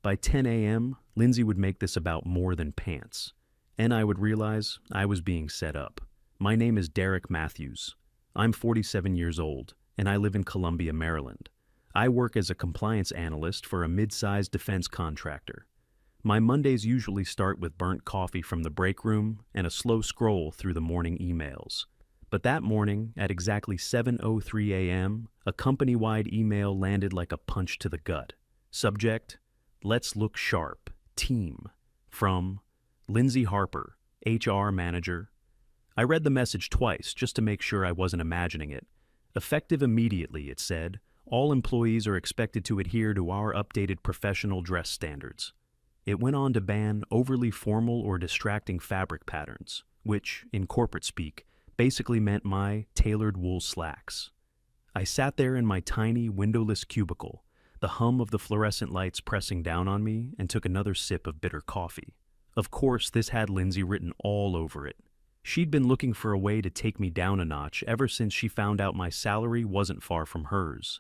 By 10 a.m., Lindsay would make this about more than pants, and I would realize I was being set up. My name is Derek Matthews. I'm 47 years old, and I live in Columbia, Maryland. I work as a compliance analyst for a mid-sized defense contractor. My Mondays usually start with burnt coffee from the break room and a slow scroll through the morning emails. But that morning, at exactly 7:03 a.m., a company-wide email landed like a punch to the gut. Subject: Let's look sharp. Team. From Lindsay Harper, HR manager. I read the message twice just to make sure I wasn't imagining it. Effective immediately, it said. All employees are expected to adhere to our updated professional dress standards. It went on to ban overly formal or distracting fabric patterns, which, in corporate speak, basically meant my tailored wool slacks. I sat there in my tiny, windowless cubicle, the hum of the fluorescent lights pressing down on me, and took another sip of bitter coffee. Of course, this had Lindsay written all over it. She'd been looking for a way to take me down a notch ever since she found out my salary wasn't far from hers.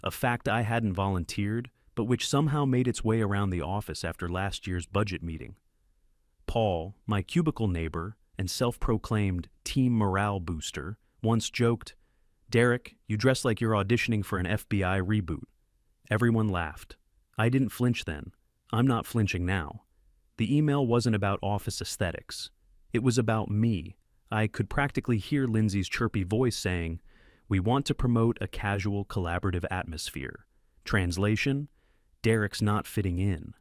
A fact I hadn't volunteered, but which somehow made its way around the office after last year's budget meeting. Paul, my cubicle neighbor and self-proclaimed team morale booster, once joked, "Derek, you dress like you're auditioning for an FBI reboot." Everyone laughed. I didn't flinch then. I'm not flinching now. The email wasn't about office aesthetics. It was about me. I could practically hear Lindsay's chirpy voice saying, "We want to promote a casual, collaborative atmosphere." Translation: Derek's not fitting in.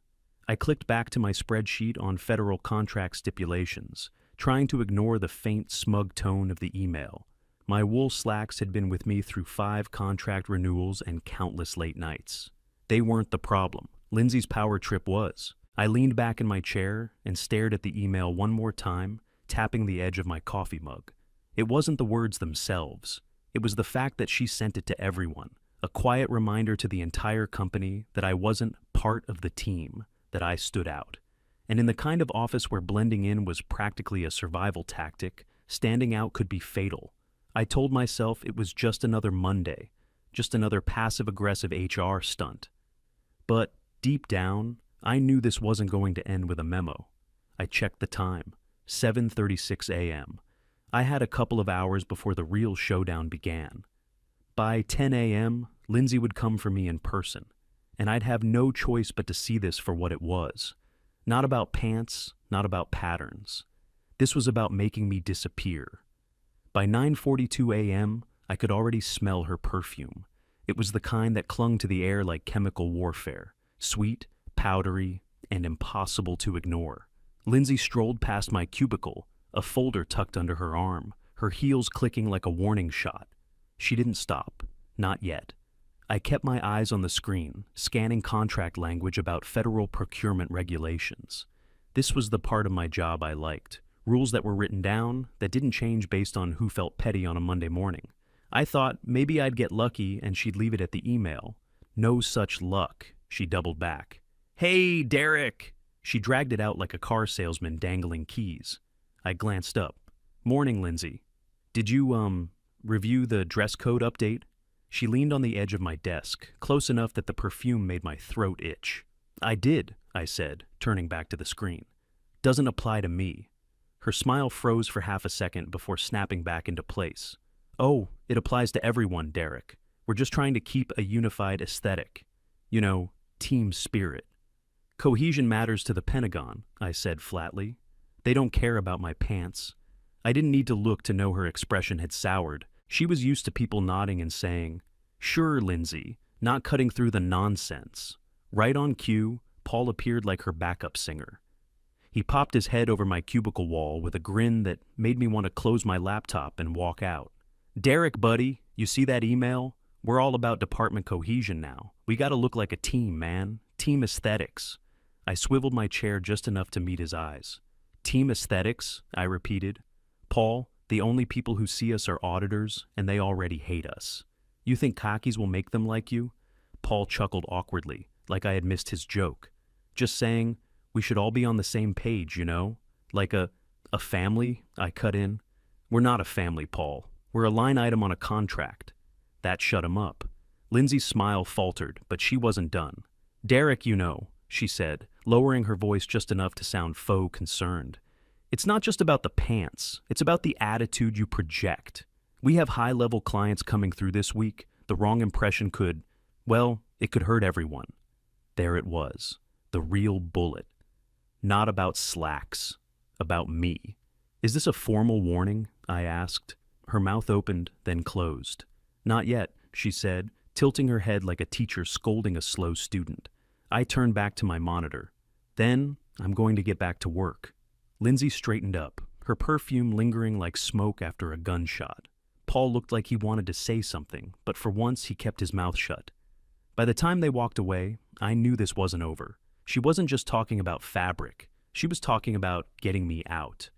I clicked back to my spreadsheet on federal contract stipulations, trying to ignore the faint, smug tone of the email. My wool slacks had been with me through 5 contract renewals and countless late nights. They weren't the problem. Lindsay's power trip was. I leaned back in my chair and stared at the email one more time, tapping the edge of my coffee mug. It wasn't the words themselves. It was the fact that she sent it to everyone, a quiet reminder to the entire company that I wasn't part of the team, that I stood out. And in the kind of office where blending in was practically a survival tactic, standing out could be fatal. I told myself it was just another Monday, just another passive-aggressive HR stunt. But deep down, I knew this wasn't going to end with a memo. I checked the time, 7:36 a.m. I had a couple of hours before the real showdown began. By 10 a.m., Lindsay would come for me in person, and I'd have no choice but to see this for what it was. Not about pants, not about patterns. This was about making me disappear. By 9:42 a.m., I could already smell her perfume. It was the kind that clung to the air like chemical warfare, sweet, powdery, and impossible to ignore. Lindsay strolled past my cubicle, a folder tucked under her arm, her heels clicking like a warning shot. She didn't stop. Not yet. I kept my eyes on the screen, scanning contract language about federal procurement regulations. This was the part of my job I liked. Rules that were written down, that didn't change based on who felt petty on a Monday morning. I thought maybe I'd get lucky and she'd leave it at the email. No such luck. She doubled back. "Hey, Derek!" She dragged it out like a car salesman dangling keys. I glanced up. "Morning, Lindsay. Did you, review the dress code update?" She leaned on the edge of my desk, close enough that the perfume made my throat itch. "I did," I said, turning back to the screen. "Doesn't apply to me." Her smile froze for half a second before snapping back into place. "Oh, it applies to everyone, Derek. We're just trying to keep a unified aesthetic. You know, team spirit." "Cohesion matters to the Pentagon," I said flatly. "They don't care about my pants." I didn't need to look to know her expression had soured. She was used to people nodding and saying, "Sure, Lindsay," not cutting through the nonsense. Right on cue, Paul appeared like her backup singer. He popped his head over my cubicle wall with a grin that made me want to close my laptop and walk out. "Derek, buddy, you see that email? We're all about department cohesion now. We gotta look like a team, man. Team aesthetics." I swiveled my chair just enough to meet his eyes. "Team aesthetics," I repeated. "Paul, the only people who see us are auditors, and they already hate us. You think khakis will make them like you?" Paul chuckled awkwardly, like I had missed his joke. "Just saying, we should all be on the same page, you know? Like a family," I cut in. "We're not a family, Paul. We're a line item on a contract." That shut him up. Lindsay's smile faltered, but she wasn't done. "Derek, you know," she said, lowering her voice just enough to sound faux concerned. It's not just about the pants, it's about the attitude you project. We have high-level clients coming through this week. The wrong impression could, well, it could hurt everyone. There it was, the real bullet. Not about slacks, about me. Is this a formal warning? I asked. Her mouth opened, then closed. Not yet, she said, tilting her head like a teacher scolding a slow student. I turned back to my monitor. Then, I'm going to get back to work. Lindsay straightened up, her perfume lingering like smoke after a gunshot. Paul looked like he wanted to say something, but for once he kept his mouth shut. By the time they walked away, I knew this wasn't over. She wasn't just talking about fabric. She was talking about getting me out.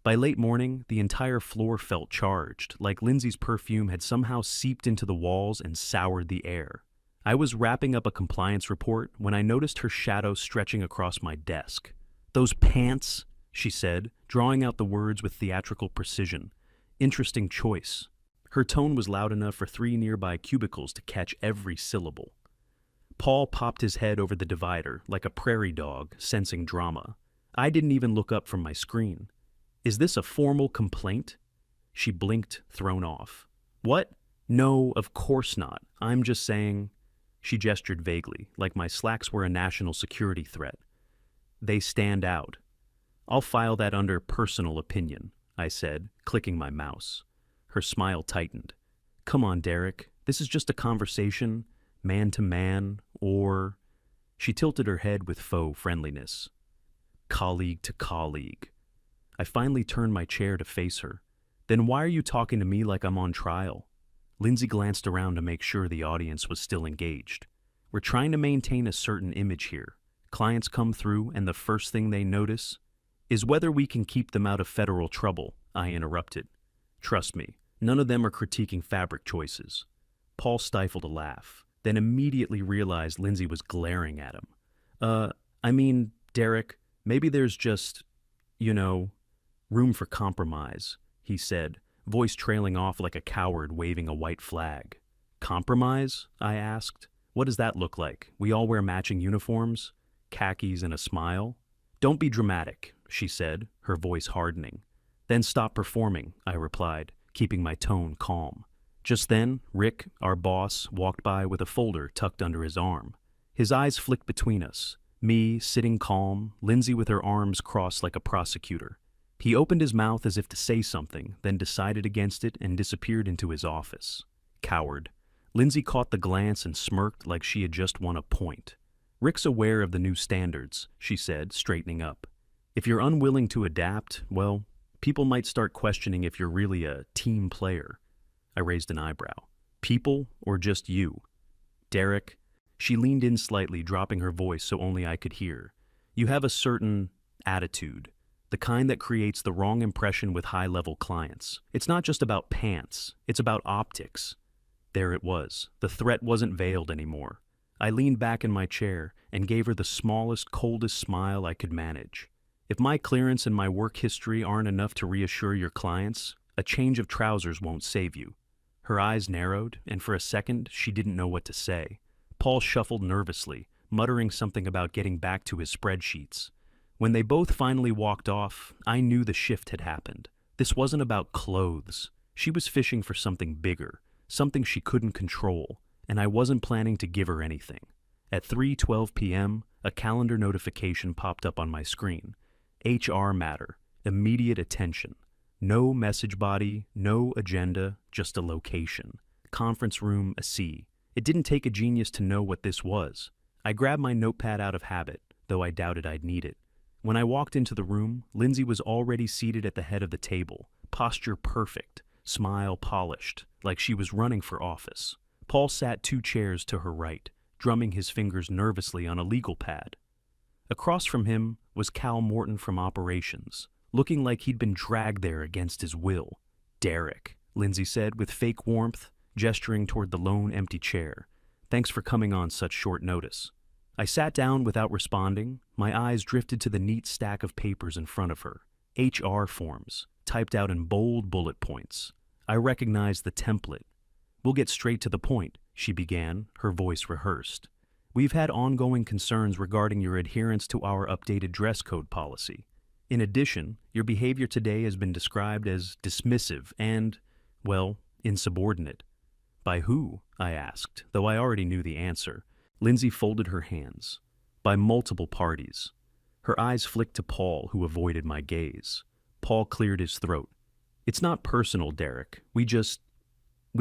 By late morning, the entire floor felt charged, like Lindsay's perfume had somehow seeped into the walls and soured the air. I was wrapping up a compliance report when I noticed her shadow stretching across my desk. "Those pants," she said, drawing out the words with theatrical precision. "Interesting choice." Her tone was loud enough for 3 nearby cubicles to catch every syllable. Paul popped his head over the divider like a prairie dog, sensing drama. I didn't even look up from my screen. "Is this a formal complaint?" She blinked, thrown off. "What? No, of course not. I'm just saying..." She gestured vaguely, like my slacks were a national security threat. "They stand out." "I'll file that under personal opinion," I said, clicking my mouse. Her smile tightened. "Come on, Derek. This is just a conversation, man to man, or..." She tilted her head with faux friendliness. "Colleague to colleague." I finally turned my chair to face her. "Then why are you talking to me like I'm on trial?" Lindsay glanced around to make sure the audience was still engaged. "We're trying to maintain a certain image here. Clients come through and the first thing they notice is whether we can keep them out of federal trouble," I interrupted. "Trust me, none of them are critiquing fabric choices." Paul stifled a laugh, then immediately realized Lindsay was glaring at him. I mean, Derek, maybe there's just, room for compromise," he said, voice trailing off like a coward waving a white flag. "Compromise?" I asked. "What does that look like? We all wear matching uniforms? Khakis and a smile?" "Don't be dramatic," she said, her voice hardening. "Then stop performing," I replied, keeping my tone calm. Just then, Rick, our boss, walked by with a folder tucked under his arm. His eyes flicked between us, me sitting calm, Lindsay with her arms crossed like a prosecutor. He opened his mouth as if to say something, then decided against it and disappeared into his office. Coward. Lindsay caught the glance and smirked like she had just won a point. "Rick's aware of the new standards," she said, straightening up. "If you're unwilling to adapt, well, people might start questioning if you're really a team player." I raised an eyebrow. "People or just you?" "Derek," she leaned in slightly, dropping her voice so only I could hear. "You have a certain attitude. The kind that creates the wrong impression with high-level clients. It's not just about pants, it's about optics." There it was. The threat wasn't veiled anymore. I leaned back in my chair and gave her the smallest, coldest smile I could manage. "If my clearance and my work history aren't enough to reassure your clients, a change of trousers won't save you." Her eyes narrowed, and for a second, she didn't know what to say. Paul shuffled nervously, muttering something about getting back to his spreadsheets. When they both finally walked off, I knew the shift had happened. This wasn't about clothes. She was fishing for something bigger, something she couldn't control, and I wasn't planning to give her anything. At 3:12 p.m., a calendar notification popped up on my screen. HR matter, immediate attention. No message body, no agenda, just a location. Conference room, a C. It didn't take a genius to know what this was. I grabbed my notepad out of habit, though I doubted I'd need it. When I walked into the room, Lindsay was already seated at the head of the table, posture perfect, smile polished, like she was running for office. Paul sat 2 chairs to her right, drumming his fingers nervously on a legal pad. Across from him was Cal Morton from operations, looking like he'd been dragged there against his will. "Derek," Lindsay said with fake warmth, gesturing toward the lone empty chair. "Thanks for coming on such short notice." I sat down without responding. My eyes drifted to the neat stack of papers in front of her. HR forms, typed out in bold bullet points. I recognized the template. "We'll get straight to the point," she began, her voice rehearsed. We've had ongoing concerns regarding your adherence to our updated dress code policy. In addition, your behavior today has been described as dismissive and, well, insubordinate. By who? I asked, though I already knew the answer. Lindsay folded her hands. By multiple parties. Her eyes flicked to Paul, who avoided my gaze. Paul cleared his throat. It's not personal, Derek. We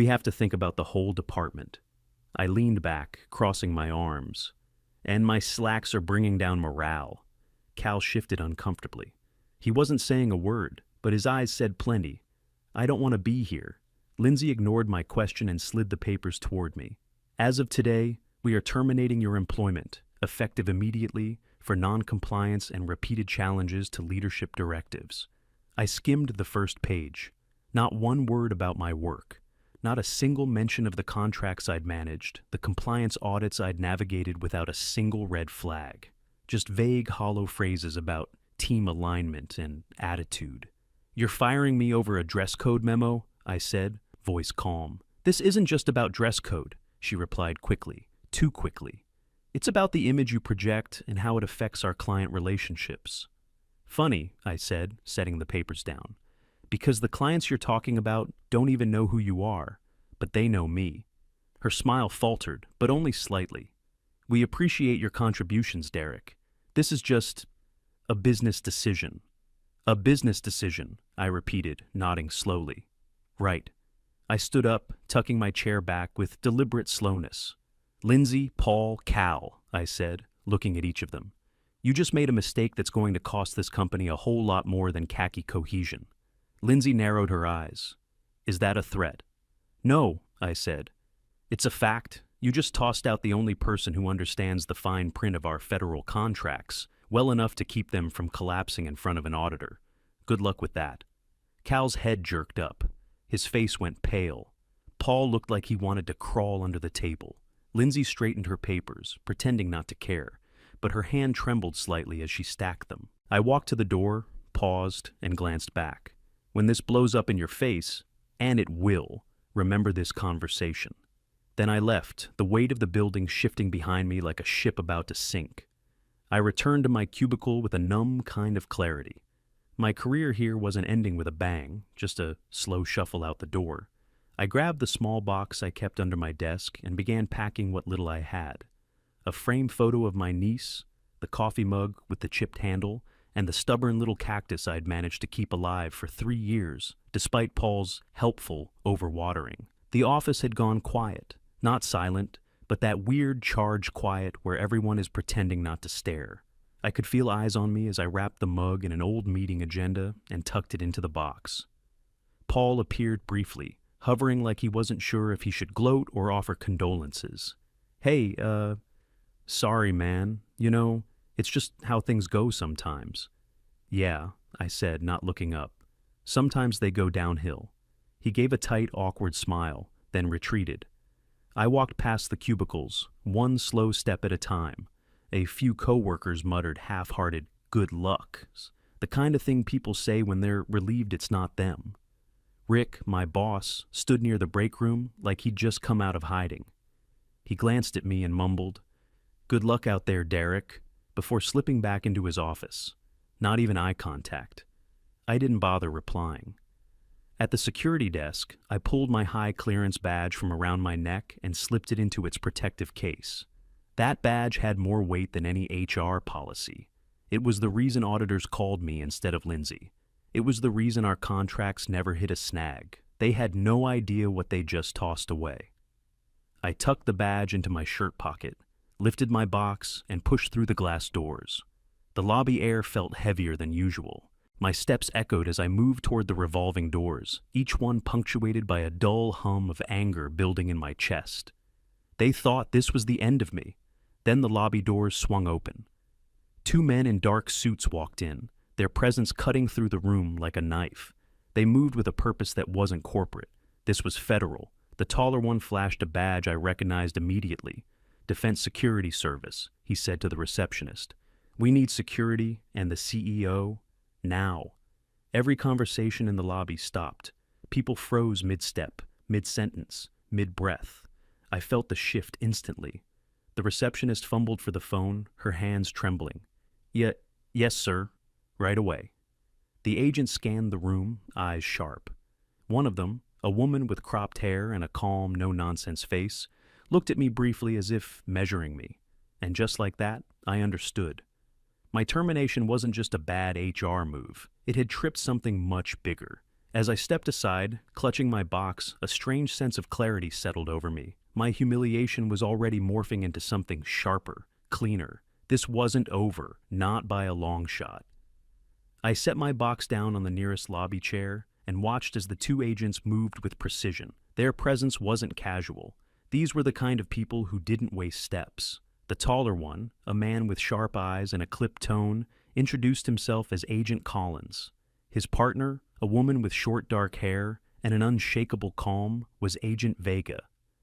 have to think about the whole department. I leaned back, crossing my arms. And my slacks are bringing down morale. Cal shifted uncomfortably. He wasn't saying a word, but his eyes said plenty. I don't want to be here. Lindsay ignored my question and slid the papers toward me. As of today, we are terminating your employment, effective immediately, for non-compliance and repeated challenges to leadership directives. I skimmed the first page. Not one word about my work. Not a single mention of the contracts I'd managed, the compliance audits I'd navigated without a single red flag. Just vague, hollow phrases about team alignment and attitude. You're firing me over a dress code memo? I said, voice calm. This isn't just about dress code, she replied quickly, too quickly. It's about the image you project and how it affects our client relationships. Funny, I said, setting the papers down. Because the clients you're talking about don't even know who you are, but they know me. Her smile faltered, but only slightly. We appreciate your contributions, Derek. This is just a business decision. A business decision, I repeated, nodding slowly. Right. I stood up, tucking my chair back with deliberate slowness. Lindsay, Paul, Cal, I said, looking at each of them. You just made a mistake that's going to cost this company a whole lot more than khaki cohesion. Lindsay narrowed her eyes. Is that a threat? No, I said. It's a fact. You just tossed out the only person who understands the fine print of our federal contracts, well enough to keep them from collapsing in front of an auditor. Good luck with that. Cal's head jerked up. His face went pale. Paul looked like he wanted to crawl under the table. Lindsay straightened her papers, pretending not to care, but her hand trembled slightly as she stacked them. I walked to the door, paused, and glanced back. When this blows up in your face, and it will, remember this conversation. Then I left, the weight of the building shifting behind me like a ship about to sink. I returned to my cubicle with a numb kind of clarity. My career here wasn't ending with a bang, just a slow shuffle out the door. I grabbed the small box I kept under my desk and began packing what little I had. A framed photo of my niece, the coffee mug with the chipped handle, and the stubborn little cactus I'd managed to keep alive for 3 years, despite Paul's helpful overwatering. The office had gone quiet, not silent, but that weird charged quiet where everyone is pretending not to stare. I could feel eyes on me as I wrapped the mug in an old meeting agenda and tucked it into the box. Paul appeared briefly, hovering like he wasn't sure if he should gloat or offer condolences. Hey, sorry, man. It's just how things go sometimes. Yeah, I said, not looking up. Sometimes they go downhill. He gave a tight, awkward smile, then retreated. I walked past the cubicles, one slow step at a time. A few coworkers muttered half-hearted, good luck, the kind of thing people say when they're relieved it's not them. Rick, my boss, stood near the break room like he'd just come out of hiding. He glanced at me and mumbled, "Good luck out there, Derek," before slipping back into his office. Not even eye contact. I didn't bother replying. At the security desk, I pulled my high clearance badge from around my neck and slipped it into its protective case. That badge had more weight than any HR policy. It was the reason auditors called me instead of Lindsay. It was the reason our contracts never hit a snag. They had no idea what they just tossed away. I tucked the badge into my shirt pocket, lifted my box, and pushed through the glass doors. The lobby air felt heavier than usual. My steps echoed as I moved toward the revolving doors, each one punctuated by a dull hum of anger building in my chest. They thought this was the end of me. Then the lobby doors swung open. 2 men in dark suits walked in, their presence cutting through the room like a knife. They moved with a purpose that wasn't corporate. This was federal. The taller one flashed a badge I recognized immediately. Defense Security Service, he said to the receptionist. We need security and the CEO now. Every conversation in the lobby stopped. People froze mid-step, mid-sentence, mid-breath. I felt the shift instantly. The receptionist fumbled for the phone, her hands trembling. Yes, sir. Right away. The agent scanned the room, eyes sharp. One of them, a woman with cropped hair and a calm, no-nonsense face, looked at me briefly as if measuring me. And just like that, I understood. My termination wasn't just a bad HR move. It had tripped something much bigger. As I stepped aside, clutching my box, a strange sense of clarity settled over me. My humiliation was already morphing into something sharper, cleaner. This wasn't over, not by a long shot. I set my box down on the nearest lobby chair and watched as the two agents moved with precision. Their presence wasn't casual. These were the kind of people who didn't waste steps. The taller one, a man with sharp eyes and a clipped tone, introduced himself as Agent Collins. His partner, a woman with short dark hair and an unshakable calm, was Agent Vega.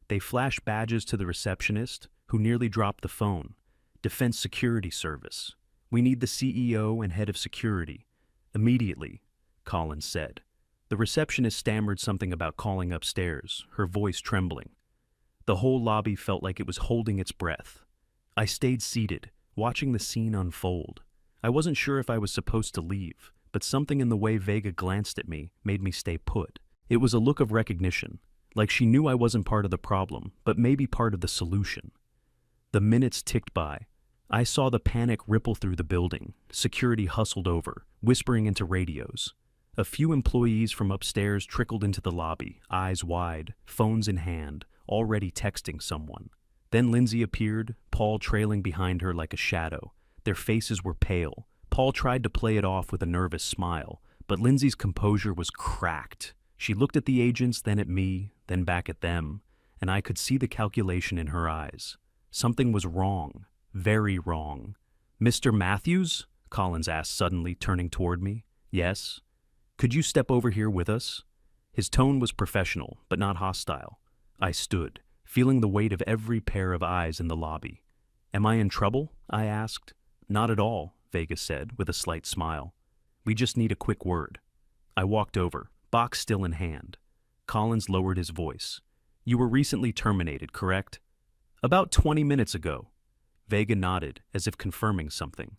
They flashed badges to the receptionist, who nearly dropped the phone. Defense Security Service. We need the CEO and head of security. Immediately, Collins said. The receptionist stammered something about calling upstairs, her voice trembling. The whole lobby felt like it was holding its breath. I stayed seated, watching the scene unfold. I wasn't sure if I was supposed to leave, but something in the way Vega glanced at me made me stay put. It was a look of recognition, like she knew I wasn't part of the problem, but maybe part of the solution. The minutes ticked by. I saw the panic ripple through the building. Security hustled over, whispering into radios. A few employees from upstairs trickled into the lobby, eyes wide, phones in hand, already texting someone. Then Lindsay appeared, Paul trailing behind her like a shadow. Their faces were pale. Paul tried to play it off with a nervous smile, but Lindsay's composure was cracked. She looked at the agents, then at me, then back at them, and I could see the calculation in her eyes. Something was wrong. Very wrong. "Mr. Matthews?" Collins asked suddenly, turning toward me. "Yes." "Could you step over here with us?" His tone was professional, but not hostile. I stood, feeling the weight of every pair of eyes in the lobby. "Am I in trouble?" I asked. "Not at all," Vega said, with a slight smile. "We just need a quick word." I walked over, box still in hand. Collins lowered his voice. "You were recently terminated, correct?" "About 20 minutes ago." Vega nodded, as if confirming something.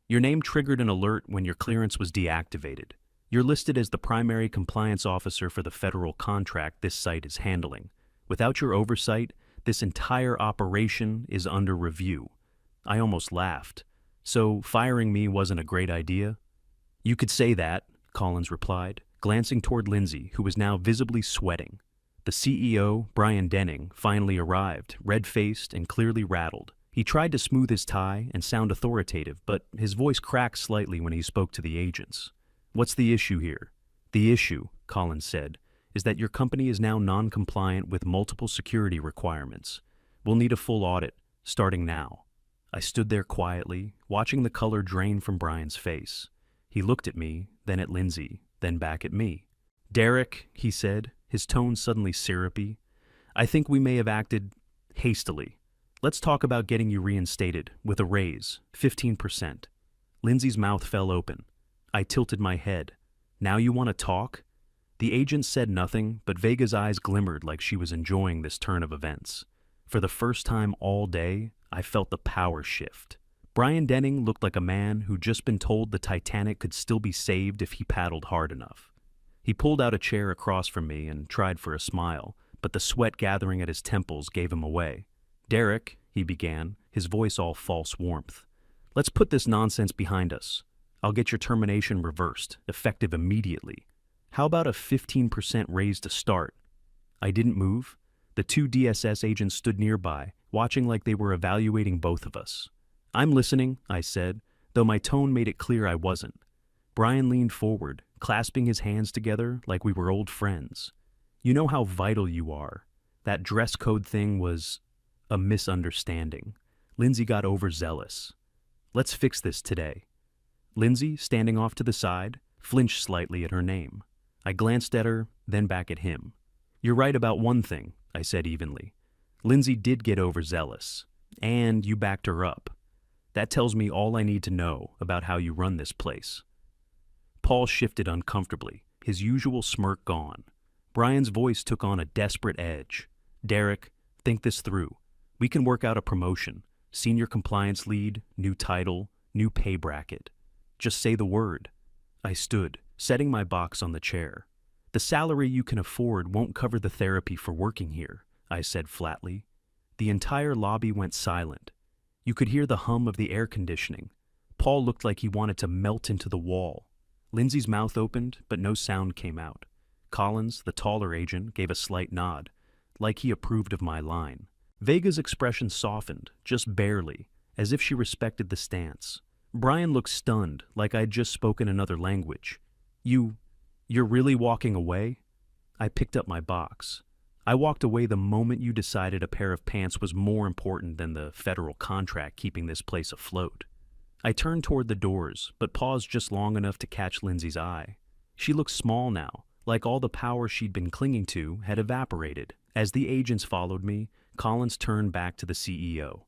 "Your name triggered an alert when your clearance was deactivated. You're listed as the primary compliance officer for the federal contract this site is handling. Without your oversight, this entire operation is under review." I almost laughed. "So firing me wasn't a great idea?" "You could say that," Collins replied, glancing toward Lindsay, who was now visibly sweating. The CEO, Brian Denning, finally arrived, red-faced and clearly rattled. He tried to smooth his tie and sound authoritative, but his voice cracked slightly when he spoke to the agents. "What's the issue here?" "The issue," Collins said, "is that your company is now non-compliant with multiple security requirements. We'll need a full audit, starting now." I stood there quietly, watching the color drain from Brian's face. He looked at me, then at Lindsay, then back at me. "Derek," he said, his tone suddenly syrupy, "I think we may have acted hastily. Let's talk about getting you reinstated, with a raise, 15%. Lindsay's mouth fell open. I tilted my head. "Now you want to talk?" The agent said nothing, but Vega's eyes glimmered like she was enjoying this turn of events. For the first time all day, I felt the power shift. Brian Denning looked like a man who'd just been told the Titanic could still be saved if he paddled hard enough. He pulled out a chair across from me and tried for a smile, but the sweat gathering at his temples gave him away. "Derek," he began, his voice all false warmth, "let's put this nonsense behind us. I'll get your termination reversed, effective immediately. How about a 15% raise to start?" I didn't move. The two DSS agents stood nearby, watching like they were evaluating both of us. "I'm listening," I said, though my tone made it clear I wasn't. Brian leaned forward, clasping his hands together like we were old friends. "You know how vital you are. That dress code thing was a misunderstanding." Lindsay got overzealous. "Let's fix this today." Lindsay, standing off to the side, flinched slightly at her name. I glanced at her, then back at him. "You're right about one thing," I said evenly. "Lindsay did get overzealous, and you backed her up. That tells me all I need to know about how you run this place." Paul shifted uncomfortably, his usual smirk gone. Brian's voice took on a desperate edge. "Derek, think this through. We can work out a promotion, Senior compliance lead, new title, new pay bracket. Just say the word. I stood, setting my box on the chair. The salary you can afford won't cover the therapy for working here, I said flatly. The entire lobby went silent. You could hear the hum of the air conditioning. Paul looked like he wanted to melt into the wall. Lindsay's mouth opened, but no sound came out. Collins, the taller agent, gave a slight nod, like he approved of my line. Vega's expression softened, just barely, as if she respected the stance. Brian looked stunned, like I'd just spoken another language. You're really walking away? I picked up my box. I walked away the moment you decided a pair of pants was more important than the federal contract keeping this place afloat. I turned toward the doors, but paused just long enough to catch Lindsay's eye. She looked small now, like all the power she'd been clinging to had evaporated. As the agents followed me, Collins turned back to the CEO.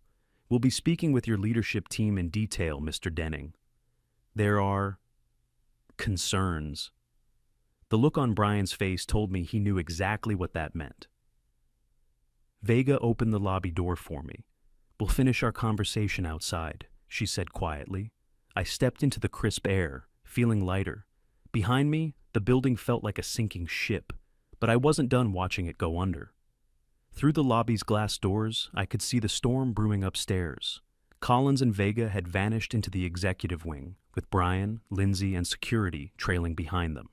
We'll be speaking with your leadership team in detail, Mr. Denning. There are concerns. The look on Brian's face told me he knew exactly what that meant. Vega opened the lobby door for me. We'll finish our conversation outside, she said quietly. I stepped into the crisp air, feeling lighter. Behind me, the building felt like a sinking ship, but I wasn't done watching it go under. Through the lobby's glass doors, I could see the storm brewing upstairs. Collins and Vega had vanished into the executive wing, with Brian, Lindsay, and security trailing behind them.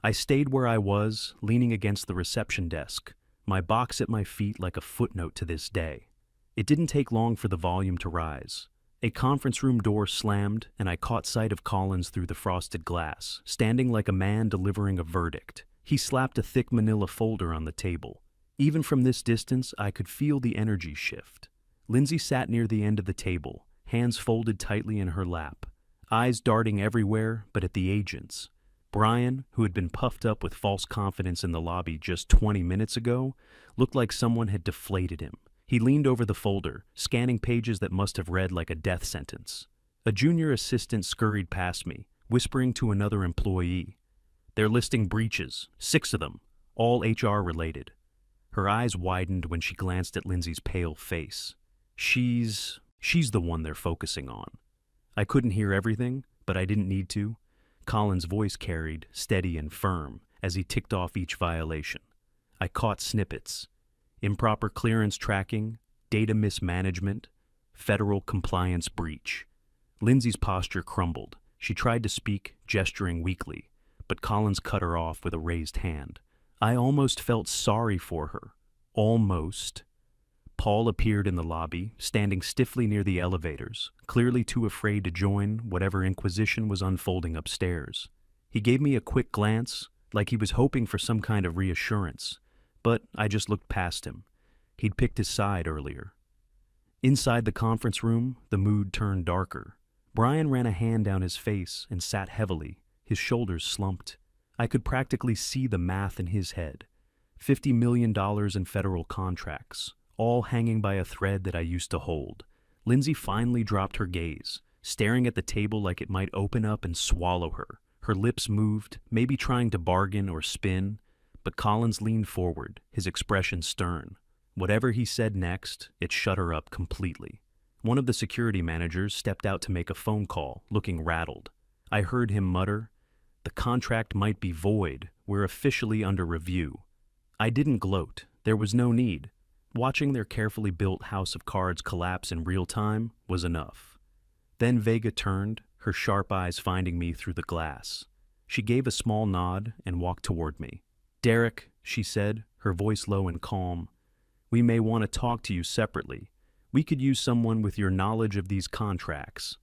I stayed where I was, leaning against the reception desk, my box at my feet like a footnote to this day. It didn't take long for the volume to rise. A conference room door slammed, and I caught sight of Collins through the frosted glass, standing like a man delivering a verdict. He slapped a thick manila folder on the table. Even from this distance, I could feel the energy shift. Lindsay sat near the end of the table, hands folded tightly in her lap, eyes darting everywhere but at the agents. Brian, who had been puffed up with false confidence in the lobby just 20 minutes ago, looked like someone had deflated him. He leaned over the folder, scanning pages that must have read like a death sentence. A junior assistant scurried past me, whispering to another employee. They're listing breaches, 6 of them, all HR related. Her eyes widened when she glanced at Lindsay's pale face. She's the one they're focusing on. I couldn't hear everything, but I didn't need to. Colin's voice carried, steady and firm, as he ticked off each violation. I caught snippets. Improper clearance tracking, data mismanagement, federal compliance breach. Lindsay's posture crumbled. She tried to speak, gesturing weakly, but Collins cut her off with a raised hand. I almost felt sorry for her. Almost. Paul appeared in the lobby, standing stiffly near the elevators, clearly too afraid to join whatever inquisition was unfolding upstairs. He gave me a quick glance, like he was hoping for some kind of reassurance, but I just looked past him. He'd picked his side earlier. Inside the conference room, the mood turned darker. Brian ran a hand down his face and sat heavily, his shoulders slumped. I could practically see the math in his head. $50 million in federal contracts, all hanging by a thread that I used to hold. Lindsay finally dropped her gaze, staring at the table like it might open up and swallow her. Her lips moved, maybe trying to bargain or spin, but Collins leaned forward, his expression stern. Whatever he said next, it shut her up completely. One of the security managers stepped out to make a phone call, looking rattled. I heard him mutter, "The contract might be void. We're officially under review." I didn't gloat. There was no need. Watching their carefully built house of cards collapse in real time was enough. Then Vega turned, her sharp eyes finding me through the glass. She gave a small nod and walked toward me. "Derek," she said, her voice low and calm, "we may want to talk to you separately. We could use someone with your knowledge of these contracts."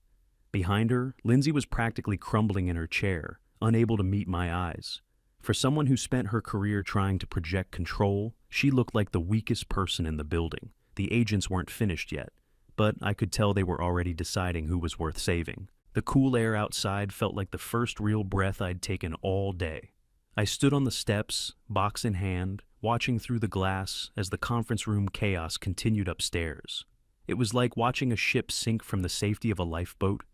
Behind her, Lindsay was practically crumbling in her chair, unable to meet my eyes. For someone who spent her career trying to project control, she looked like the weakest person in the building. The agents weren't finished yet, but I could tell they were already deciding who was worth saving. The cool air outside felt like the first real breath I'd taken all day. I stood on the steps, box in hand, watching through the glass as the conference room chaos continued upstairs. It was like watching a ship sink from the safety of a lifeboat.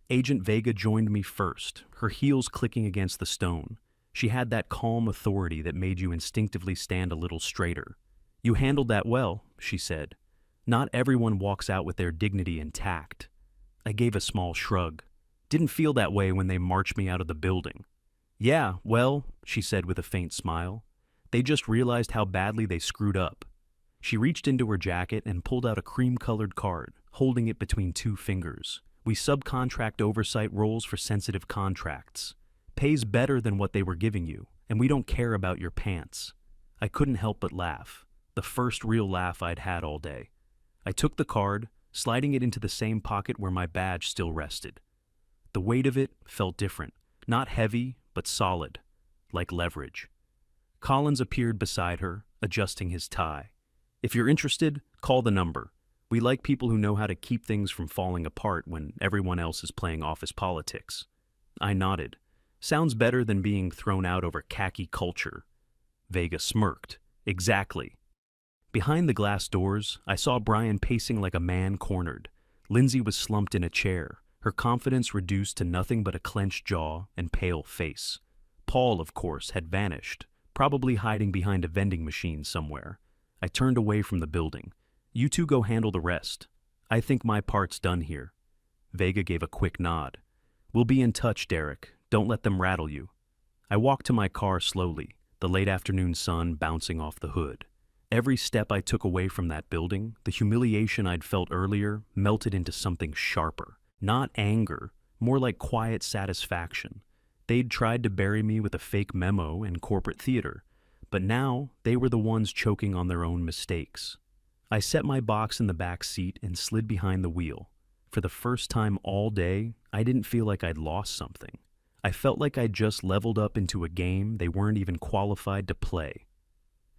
Agent Vega joined me first, her heels clicking against the stone. She had that calm authority that made you instinctively stand a little straighter. "You handled that well," she said. Not everyone walks out with their dignity intact. I gave a small shrug. Didn't feel that way when they marched me out of the building. Yeah, well, she said with a faint smile. They just realized how badly they screwed up. She reached into her jacket and pulled out a cream-colored card, holding it between two fingers. We subcontract oversight roles for sensitive contracts. Pays better than what they were giving you, and we don't care about your pants. I couldn't help but laugh. The first real laugh I'd had all day. I took the card, sliding it into the same pocket where my badge still rested. The weight of it felt different. Not heavy, but solid, like leverage. Collins appeared beside her, adjusting his tie. If you're interested, call the number. We like people who know how to keep things from falling apart when everyone else is playing office politics. I nodded. Sounds better than being thrown out over khaki culture. Vega smirked. Exactly. Behind the glass doors, I saw Brian pacing like a man cornered. Lindsay was slumped in a chair, her confidence reduced to nothing but a clenched jaw and pale face. Paul, of course, had vanished, probably hiding behind a vending machine somewhere. I turned away from the building. You two go handle the rest. I think my part's done here. Vega gave a quick nod. We'll be in touch, Derek. Don't let them rattle you. I walked to my car slowly, the late afternoon sun bouncing off the hood. Every step I took away from that building, the humiliation I'd felt earlier melted into something sharper. Not anger, more like quiet satisfaction. They'd tried to bury me with a fake memo and corporate theater, but now they were the ones choking on their own mistakes. I set my box in the back seat and slid behind the wheel. For the first time all day, I didn't feel like I'd lost something. I felt like I'd just leveled up into a game they weren't even qualified to play.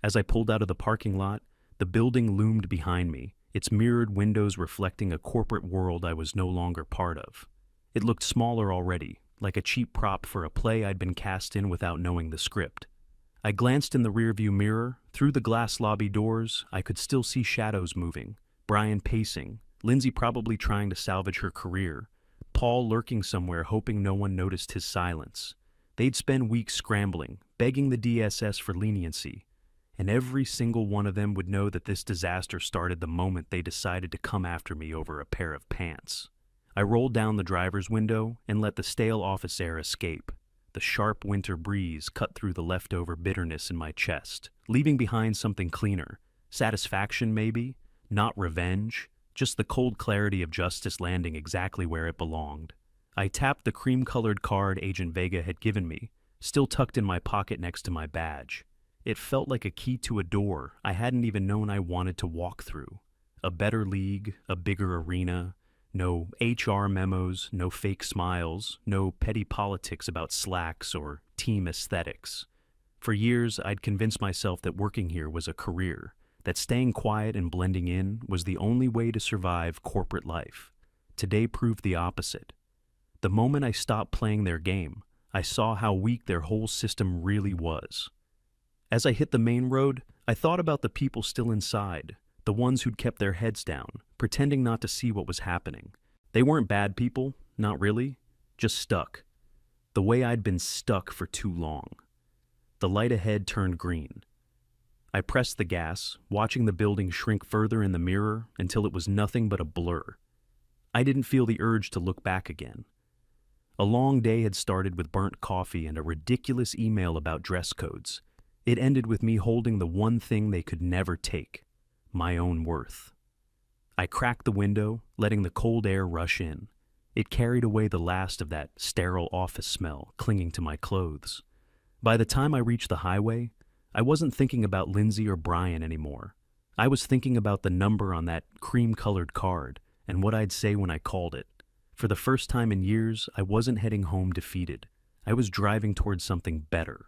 As I pulled out of the parking lot, the building loomed behind me, its mirrored windows reflecting a corporate world I was no longer part of. It looked smaller already, like a cheap prop for a play I'd been cast in without knowing the script. I glanced in the rearview mirror. Through the glass lobby doors, I could still see shadows moving. Brian pacing, Lindsay probably trying to salvage her career, Paul lurking somewhere hoping no one noticed his silence. They'd spend weeks scrambling, begging the DSS for leniency, and every single one of them would know that this disaster started the moment they decided to come after me over a pair of pants. I rolled down the driver's window and let the stale office air escape. The sharp winter breeze cut through the leftover bitterness in my chest, leaving behind something cleaner. Satisfaction, maybe? Not revenge. Just the cold clarity of justice landing exactly where it belonged. I tapped the cream-colored card Agent Vega had given me, still tucked in my pocket next to my badge. It felt like a key to a door I hadn't even known I wanted to walk through. A better league, a bigger arena. No HR memos, no fake smiles, no petty politics about slacks or team aesthetics. For years, I'd convinced myself that working here was a career, that staying quiet and blending in was the only way to survive corporate life. Today proved the opposite. The moment I stopped playing their game, I saw how weak their whole system really was. As I hit the main road, I thought about the people still inside, the ones who'd kept their heads down, pretending not to see what was happening. They weren't bad people, not really, just stuck. The way I'd been stuck for too long. The light ahead turned green. I pressed the gas, watching the building shrink further in the mirror until it was nothing but a blur. I didn't feel the urge to look back again. A long day had started with burnt coffee and a ridiculous email about dress codes. It ended with me holding the one thing they could never take. My own worth. I cracked the window, letting the cold air rush in. It carried away the last of that sterile office smell clinging to my clothes. By the time I reached the highway, I wasn't thinking about Lindsay or Brian anymore. I was thinking about the number on that cream-colored card and what I'd say when I called it. For the first time in years, I wasn't heading home defeated. I was driving towards something better.